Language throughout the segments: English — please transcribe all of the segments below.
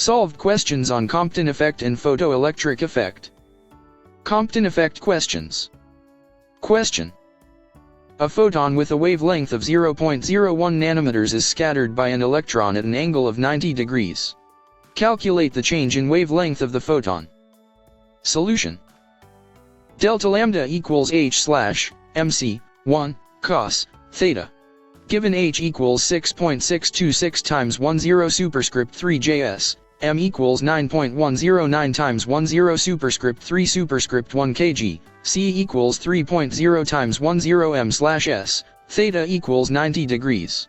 Solved questions on Compton effect and photoelectric effect. Compton effect questions. Question. A photon with a wavelength of 0.01 nanometers is scattered by an electron at an angle of 90 degrees. Calculate the change in wavelength of the photon. Solution. Delta lambda equals h slash mc 1 cos theta. Given h equals 6.626 times 10 superscript 3 js, m equals 9.109 times 10 superscript 3 superscript 1 kg, c equals 3.0 times 10 m slash s, theta equals 90 degrees.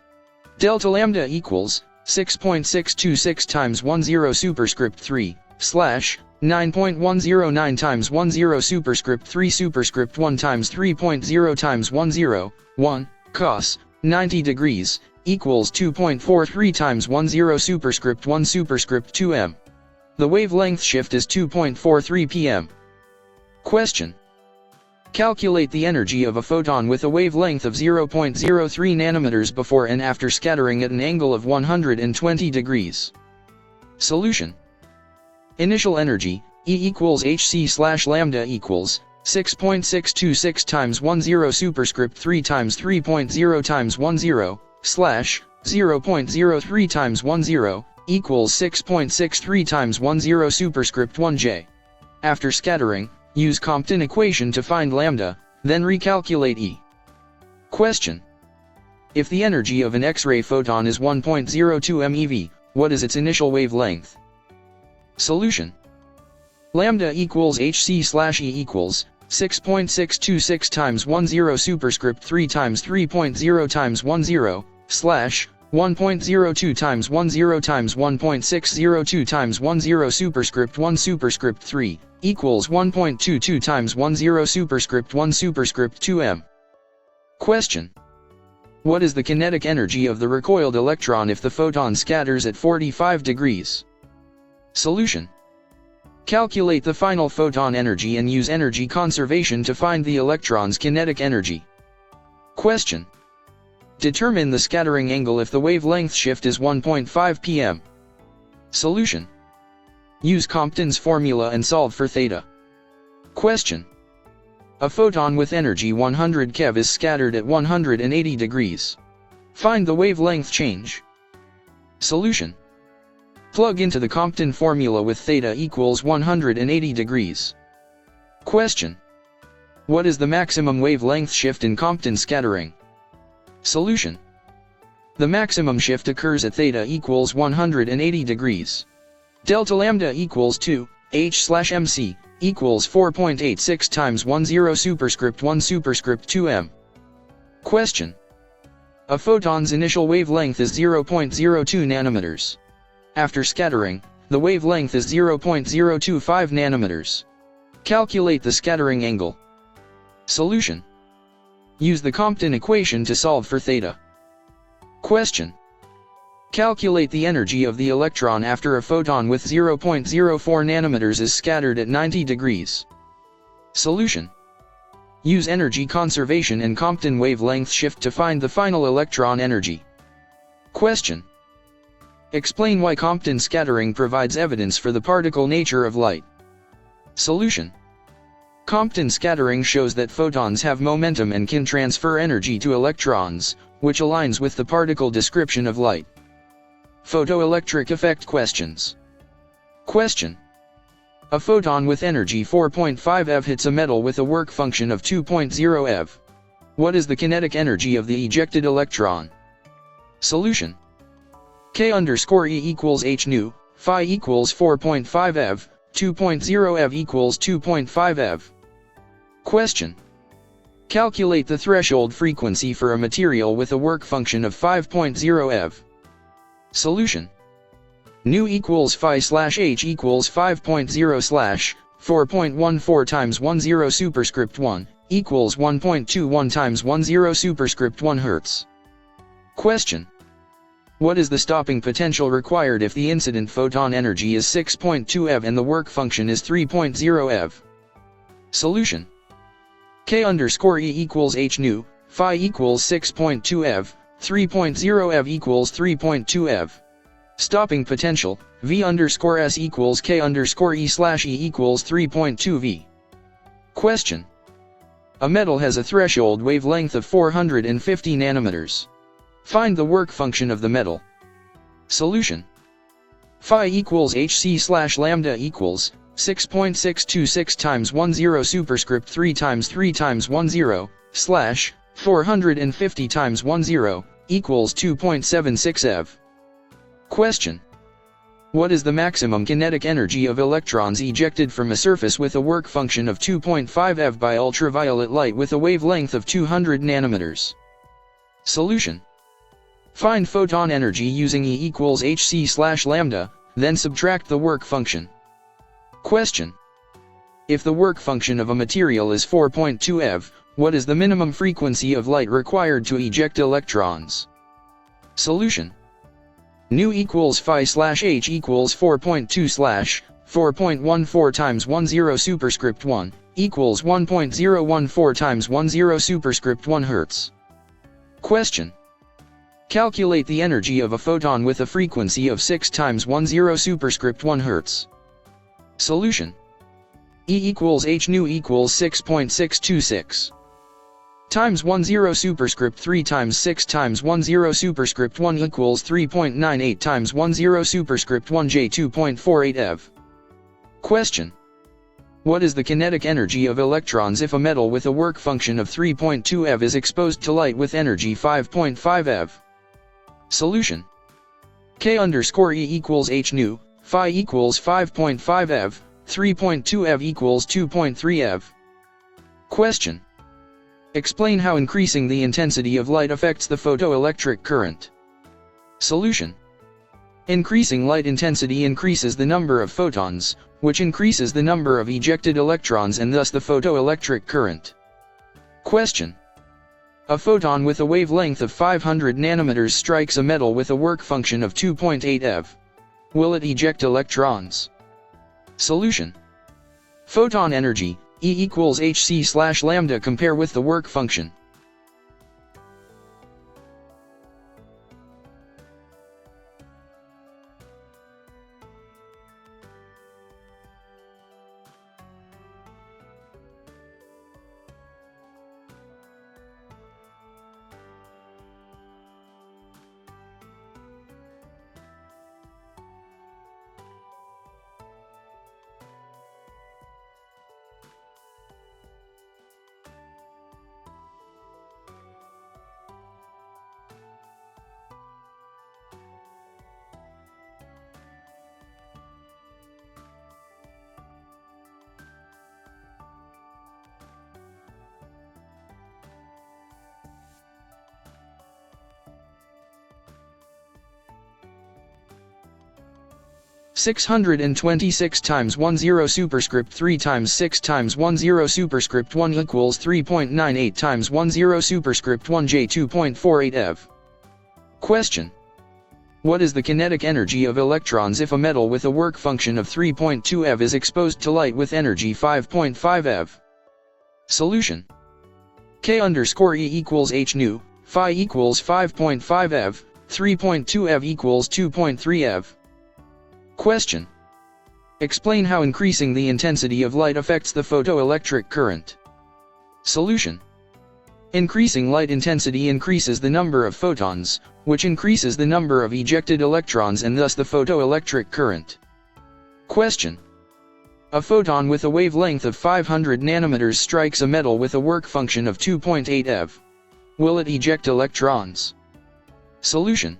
Delta lambda equals 6.626 times 10 superscript 3 slash 9.109 times 10 superscript 3 superscript 1 times 3.0 times 1 cos 90 degrees equals 2.43 times 10 superscript 1 superscript 2 m. The wavelength shift is 2.43 pm. Question. Calculate the energy of a photon with a wavelength of 0.03 nanometers before and after scattering at an angle of 120 degrees. Solution. Initial energy, E equals hc slash lambda equals 6.626 times 10 superscript 3 times 3.0 times 10 slash 0.03 times 10 equals 6.63 times 10 superscript 1j. After scattering, use Compton equation to find lambda, then recalculate E. Question. If the energy of an X-ray photon is 1.02 MeV, what is its initial wavelength? Solution. Lambda equals hc slash E equals 6.626 times 10 superscript 3 times 3.0 times 10 slash 1.02 times 10 times 1.602 times 10 superscript 1 superscript 3 equals 1.22 times 10 superscript 1 superscript 2 m. Question. What is the kinetic energy of the recoiled electron if the photon scatters at 45 degrees? Solution. Calculate the final photon energy and use energy conservation to find the electron's kinetic energy. Question. Determine the scattering angle if the wavelength shift is 1.5 pm. Solution. Use Compton's formula and solve for theta. Question. A photon with energy 100 keV is scattered at 180 degrees. Find the wavelength change. Solution. Plug into the Compton formula with theta equals 180 degrees. Question. What is the maximum wavelength shift in Compton scattering? Solution. The maximum shift occurs at theta equals 180 degrees. Delta lambda equals 2, h slash mc, equals 4.86 times 10 superscript 1 superscript 2 m. Question. A photon's initial wavelength is 0.02 nanometers. After scattering, the wavelength is 0.025 nanometers. Calculate the scattering angle. Solution. Use the Compton equation to solve for theta. Question. Calculate the energy of the electron after a photon with 0.04 nanometers is scattered at 90 degrees. Solution. Use energy conservation and Compton wavelength shift to find the final electron energy. Question. Explain why Compton scattering provides evidence for the particle nature of light. Solution. Compton scattering shows that photons have momentum and can transfer energy to electrons, which aligns with the particle description of light. Photoelectric effect questions. Question. A photon with energy 4.5 eV hits a metal with a work function of 2.0 eV. What is the kinetic energy of the ejected electron? Solution. K_E equals h nu, phi equals 4.5 eV, 2.0 eV equals 2.5 eV. Question. Calculate the threshold frequency for a material with a work function of 5.0 eV. Solution. Nu equals phi slash h equals 5.0 slash 4.14 times 10 superscript 1 equals 1.21 times 10 superscript 1 Hz. Question. What is the stopping potential required if the incident photon energy is 6.2 eV and the work function is 3.0 eV? Solution. K_E equals h nu, phi equals 6.2 eV, 3.0 eV equals 3.2 eV. Stopping potential, V underscore S equals K underscore E slash E equals 3.2 V. Question. A metal has a threshold wavelength of 450 nanometers. Find the work function of the metal. Solution. Phi equals Hc slash lambda equals 6.626 times 10 superscript 3 times 10 slash 450 times 10 equals 2.76 eV. Question. What is the maximum kinetic energy of electrons ejected from a surface with a work function of 2.5 eV by ultraviolet light with a wavelength of 200 nanometers? Solution. Find photon energy using E equals Hc slash lambda, then subtract the work function. Question. If the work function of a material is 4.2 eV, what is the minimum frequency of light required to eject electrons? Solution. Nu equals phi slash h equals 4.2 slash 4.14 times 10 superscript 1 equals 1.014 times 10 superscript 1 Hertz. Question. Calculate the energy of a photon with a frequency of 6 times 10 superscript 1 Hertz. Solution. E equals h nu equals 6.626 times 10 superscript 3 times 6 times 10 superscript 1 equals 3.98 times 10 superscript 1 J 2.48 eV. Question. What is the kinetic energy of electrons if a metal with a work function of 3.2 eV is exposed to light with energy 5.5 eV? Solution. K underscore E equals h nu, phi equals 5.5 eV, 3.2 eV equals 2.3 eV. Question. Explain how increasing the intensity of light affects the photoelectric current. Solution. Increasing light intensity increases the number of photons, which increases the number of ejected electrons and thus the photoelectric current. Question. A photon with a wavelength of 500 nanometers strikes a metal with a work function of 2.8 eV. Will it eject electrons? Solution. Photon energy, E equals Hc slash lambda compare with the work function. (626 times 10 superscript 3 times 6 times 10 superscript 1 equals 3.98 times 10 superscript 1 J 2.48 eV. Question. What is the kinetic energy of electrons if a metal with a work function of 3.2 eV is exposed to light with energy 5.5 eV? Solution. K underscore E equals h nu, phi equals 5.5 eV, 3.2 eV equals 2.3 eV. Question. Explain how increasing the intensity of light affects the photoelectric current. Solution. Increasing light intensity increases the number of photons, which increases the number of ejected electrons and thus the photoelectric current. Question. A photon with a wavelength of 500 nanometers strikes a metal with a work function of 2.8 eV. Will it eject electrons? Solution.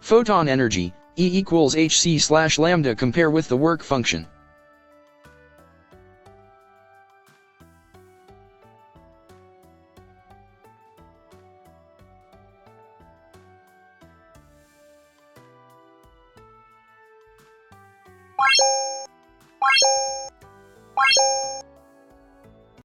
Photon energy, E equals Hc slash lambda compare with the work function.